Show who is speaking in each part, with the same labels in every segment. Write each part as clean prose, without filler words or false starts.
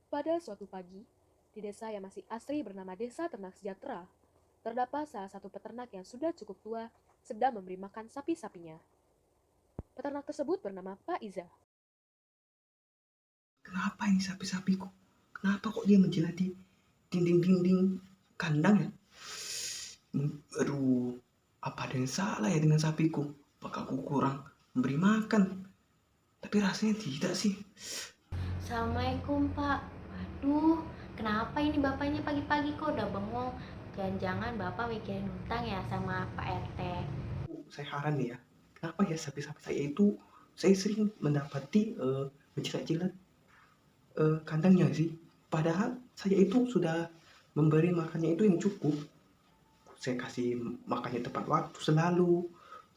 Speaker 1: Pada suatu pagi, di desa yang masih asri bernama Desa Ternak Sejahtera, terdapat salah satu peternak yang sudah cukup tua sedang memberi makan sapi-sapinya. Peternak tersebut bernama Pak Iza.
Speaker 2: Kenapa ini sapi-sapiku? Kenapa kok dia menjilati dinding-dinding kandang ya? Aduh, apa ada yang salah ya dengan sapiku? Apakah aku kurang memberi makan? Tapi rasanya tidak sih.
Speaker 3: Assalamualaikum Pak. Waduh, kenapa ini bapaknya pagi-pagi kok udah bengong? Jangan-jangan bapak mikirin hutang ya sama Pak RT.
Speaker 2: Saya heran nih ya. Kenapa ya sapi-sapi saya itu saya sering mendapati menjilat-jilat kandangnya sih. Padahal saya itu sudah memberi makannya itu yang cukup. Saya kasih makannya tepat waktu selalu,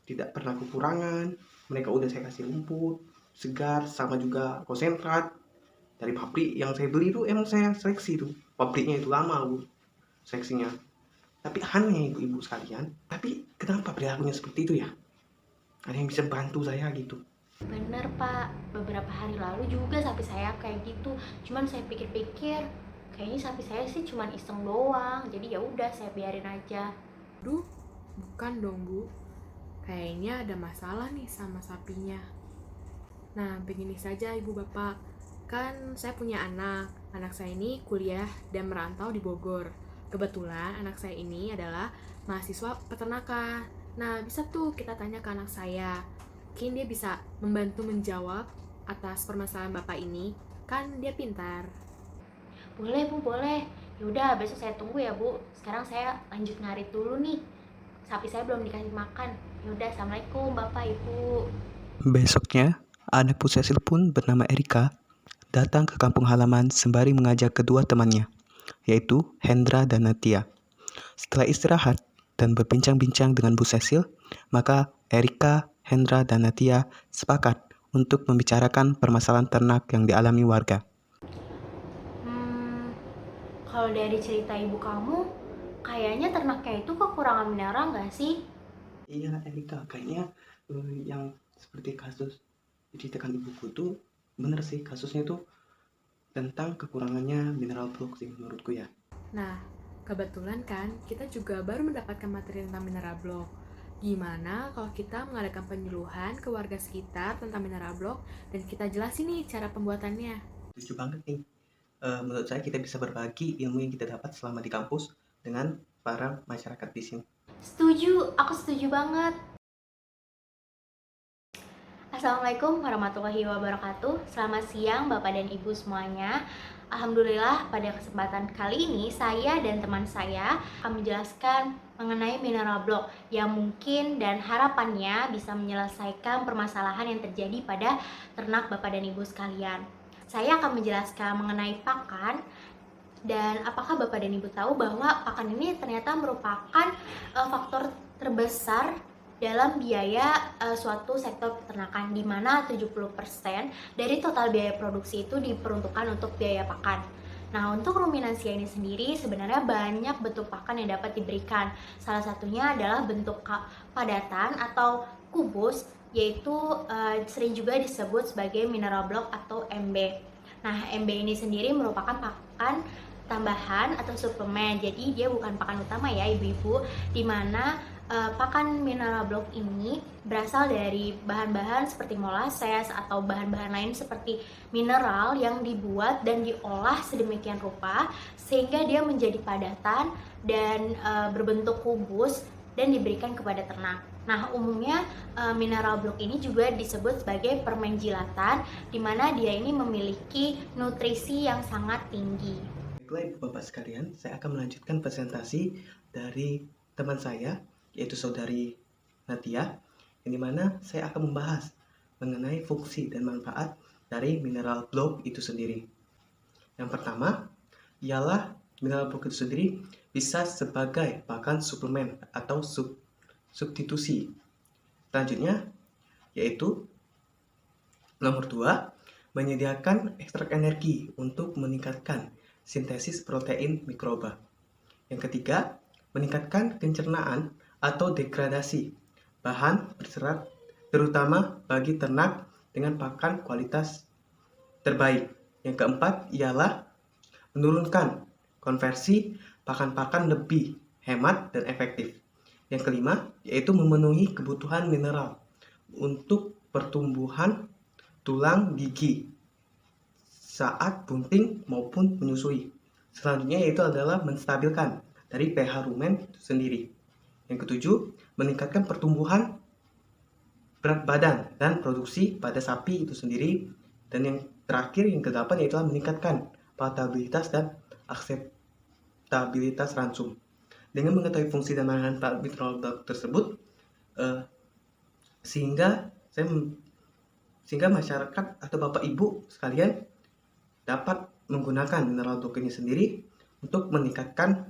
Speaker 2: tidak pernah kekurangan. Mereka udah saya kasih rumput segar sama juga konsentrat dari pabrik yang saya beli itu. Emang saya seleksi tuh, pabriknya itu lama bu seleksinya. Tapi aneh ibu-ibu sekalian, tapi kenapa perilakunya seperti itu ya? Ada yang bisa bantu saya gitu?
Speaker 3: Bener Pak, beberapa hari lalu juga sapi saya kayak gitu. Cuman saya pikir-pikir, kayaknya sapi saya sih cuman iseng doang. Jadi ya udah saya biarin aja.
Speaker 1: Duh, bukan dong Bu. Kayaknya ada masalah nih sama sapinya. Nah, begini saja Ibu Bapak. Kan saya punya anak. Anak saya ini kuliah dan merantau di Bogor. Kebetulan anak saya ini adalah mahasiswa peternakan. Nah, bisa tuh kita tanya ke anak saya. Mungkin dia bisa membantu menjawab atas permasalahan Bapak ini. Kan dia pintar.
Speaker 3: Boleh Bu, boleh. Yaudah, besok saya tunggu ya Bu. Sekarang saya lanjut ngarit dulu nih. Sapi saya belum dikasih makan. Yaudah, Assalamualaikum Bapak Ibu.
Speaker 2: Besoknya, anak Pusesil pun bernama Erika datang ke kampung halaman sembari mengajak kedua temannya, yaitu Hendra dan Natia. Setelah istirahat dan berbincang-bincang dengan Bu Cecil, maka Erika, Hendra, dan Natia sepakat untuk membicarakan permasalahan ternak yang dialami warga.
Speaker 3: Hmm, kalau dari cerita ibu kamu, kayaknya ternaknya itu kekurangan mineral nggak sih?
Speaker 2: Iya, Erika, kayaknya yang seperti kasus diceritakan ibuku tuh bener sih, kasusnya itu tentang kekurangannya mineral blok sih menurutku ya.
Speaker 1: Nah, kebetulan kan kita juga baru mendapatkan materi tentang mineral block. Gimana kalau kita mengadakan penyuluhan ke warga sekitar tentang mineral block dan kita jelasin nih cara pembuatannya.
Speaker 2: Setuju banget nih. Menurut saya kita bisa berbagi ilmu yang kita dapat selama di kampus dengan para masyarakat di sini.
Speaker 3: Setuju, aku setuju banget. Assalamualaikum warahmatullahi wabarakatuh. Selamat siang Bapak dan Ibu semuanya. Alhamdulillah pada kesempatan kali ini saya dan teman saya akan menjelaskan mengenai mineral block yang mungkin dan harapannya bisa menyelesaikan permasalahan yang terjadi pada ternak Bapak dan Ibu sekalian. Saya akan menjelaskan mengenai pakan. Dan apakah Bapak dan Ibu tahu bahwa pakan ini ternyata merupakan faktor terbesar dalam biaya suatu sektor peternakan, di mana 70% dari total biaya produksi itu diperuntukkan untuk biaya pakan. Nah, untuk ruminansia ini sendiri sebenarnya banyak bentuk pakan yang dapat diberikan. Salah satunya adalah bentuk padatan atau kubus, yaitu sering juga disebut sebagai mineral block atau MB. Nah, MB ini sendiri merupakan pakan tambahan atau suplemen. Jadi dia bukan pakan utama ya ibu-ibu, dimana pakan mineral block ini berasal dari bahan-bahan seperti molasses atau bahan-bahan lain seperti mineral yang dibuat dan diolah sedemikian rupa sehingga dia menjadi padatan dan berbentuk kubus dan diberikan kepada ternak. Nah, umumnya mineral block ini juga disebut sebagai permen jilatan, di mana dia ini memiliki nutrisi yang sangat tinggi.
Speaker 2: Baiklah Ibu Bapak sekalian, saya akan melanjutkan presentasi dari teman saya, yaitu saudari Natia, yang dimana saya akan membahas mengenai fungsi dan manfaat dari mineral block itu sendiri. Yang pertama, ialah mineral block itu sendiri bisa sebagai pakan suplemen atau substitusi. Selanjutnya, yaitu nomor 2, menyediakan ekstrak energi untuk meningkatkan sintesis protein mikroba. Yang ketiga, meningkatkan pencernaan atau degradasi bahan berserat terutama bagi ternak dengan pakan kualitas terbaik. Yang keempat ialah menurunkan konversi pakan-pakan lebih hemat dan efektif. Yang kelima, yaitu memenuhi kebutuhan mineral untuk pertumbuhan tulang gigi saat bunting maupun menyusui. Selanjutnya yaitu adalah menstabilkan dari pH rumen itu sendiri. Yang ketujuh, meningkatkan pertumbuhan berat badan dan produksi pada sapi itu sendiri. Dan yang terakhir, yang kedelapan, yaitu meningkatkan palatabilitas dan akseptabilitas ransum. Dengan mengetahui fungsi dan manfaat mineral block tersebut, sehingga masyarakat atau bapak ibu sekalian dapat menggunakan mineral block ini sendiri untuk meningkatkan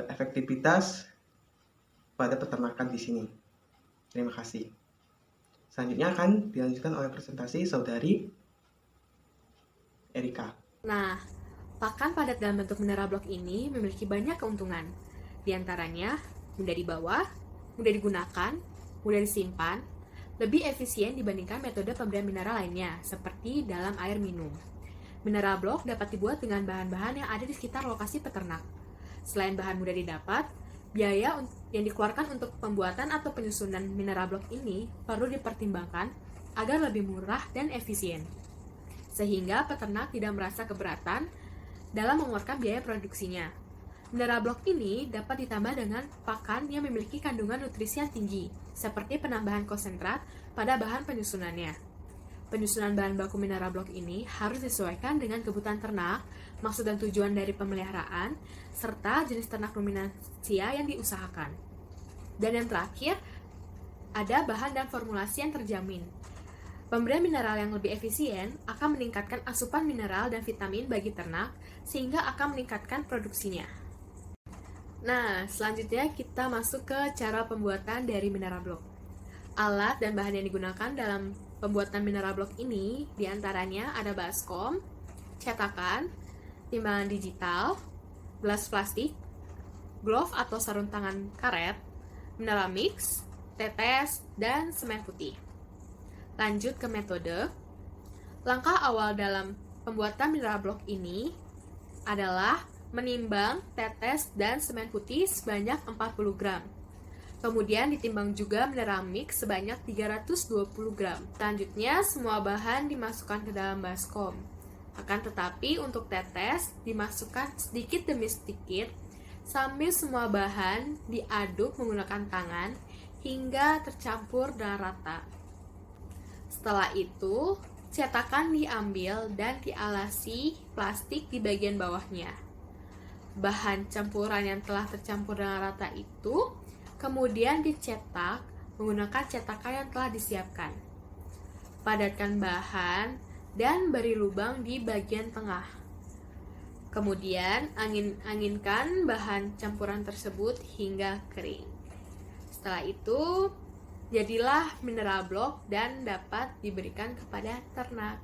Speaker 2: efektivitas pada peternakan di sini. Terima kasih. Selanjutnya akan dilanjutkan oleh presentasi Saudari Erika.
Speaker 1: Nah, pakan padat dalam bentuk mineral block ini memiliki banyak keuntungan. Di antaranya, mudah dibawa, mudah digunakan, mudah disimpan, lebih efisien dibandingkan metode pemberian mineral lainnya, seperti dalam air minum. Mineral block dapat dibuat dengan bahan-bahan yang ada di sekitar lokasi peternak. Selain bahan mudah didapat, biaya yang dikeluarkan untuk pembuatan atau penyusunan mineral block ini perlu dipertimbangkan agar lebih murah dan efisien, sehingga peternak tidak merasa keberatan dalam mengeluarkan biaya produksinya. Mineral block ini dapat ditambah dengan pakan yang memiliki kandungan nutrisi yang tinggi, seperti penambahan konsentrat pada bahan penyusunannya. Penyusunan bahan baku mineral block ini harus disesuaikan dengan kebutuhan ternak, maksud dan tujuan dari pemeliharaan, serta jenis ternak ruminansia yang diusahakan. Dan yang terakhir, ada bahan dan formulasi yang terjamin. Pemberian mineral yang lebih efisien akan meningkatkan asupan mineral dan vitamin bagi ternak, sehingga akan meningkatkan produksinya. Nah, selanjutnya kita masuk ke cara pembuatan dari mineral block. Alat dan bahan yang digunakan dalam pembuatan mineral block ini diantaranya ada baskom, cetakan, timbangan digital, gelas plastik, glove atau sarung tangan karet, mineral mix, tetes, dan semen putih. Lanjut ke metode. Langkah awal dalam pembuatan mineral block ini adalah menimbang tetes dan semen putih sebanyak 40 gram. Kemudian ditimbang juga mineral mix sebanyak 320 gram. Selanjutnya, semua bahan dimasukkan ke dalam baskom. Akan tetapi, untuk tetes, dimasukkan sedikit demi sedikit, sambil semua bahan diaduk menggunakan tangan, hingga tercampur dan rata. Setelah itu, cetakan diambil dan dialasi plastik di bagian bawahnya. Bahan campuran yang telah tercampur dengan rata itu kemudian dicetak menggunakan cetakan yang telah disiapkan. Padatkan bahan dan beri lubang di bagian tengah. Kemudian anginkan bahan campuran tersebut hingga kering. Setelah itu, jadilah mineral block dan dapat diberikan kepada ternak.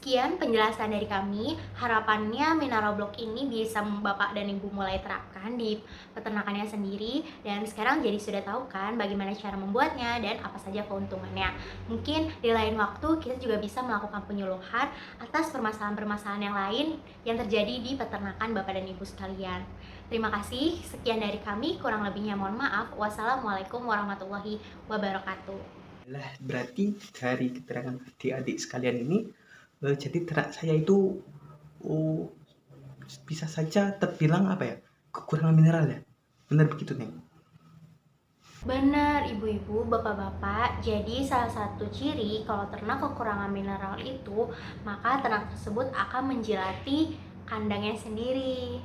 Speaker 3: Sekian penjelasan dari kami. Harapannya mineral block ini bisa Bapak dan Ibu mulai terapkan di peternakannya sendiri. Dan sekarang jadi sudah tahu kan bagaimana cara membuatnya dan apa saja keuntungannya. Mungkin di lain waktu kita juga bisa melakukan penyuluhan atas permasalahan-permasalahan yang lain yang terjadi di peternakan Bapak dan Ibu sekalian. Terima kasih. Sekian dari kami. Kurang lebihnya mohon maaf. Wassalamualaikum warahmatullahi wabarakatuh.
Speaker 2: Berarti dari keterangan adik-adik sekalian ini, jadi ternak saya itu bisa saja terbilang kekurangan mineral ya, benar begitu Neng?
Speaker 3: Benar ibu-ibu, bapak-bapak. Jadi salah satu ciri kalau ternak kekurangan mineral itu, maka ternak tersebut akan menjilati kandangnya sendiri.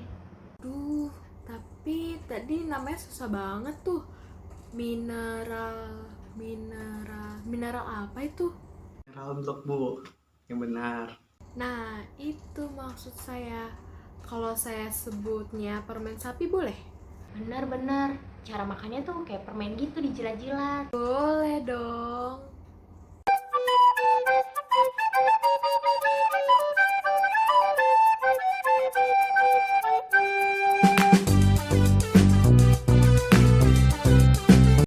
Speaker 1: Duh, tapi tadi namanya susah banget tuh. Mineral apa itu?
Speaker 2: Mineral block Bu, yang benar.
Speaker 1: Nah, itu maksud saya. Kalau saya sebutnya permen sapi boleh?
Speaker 3: Benar-benar. Cara makannya tuh kayak permen gitu, dijilat-jilat.
Speaker 1: Boleh dong.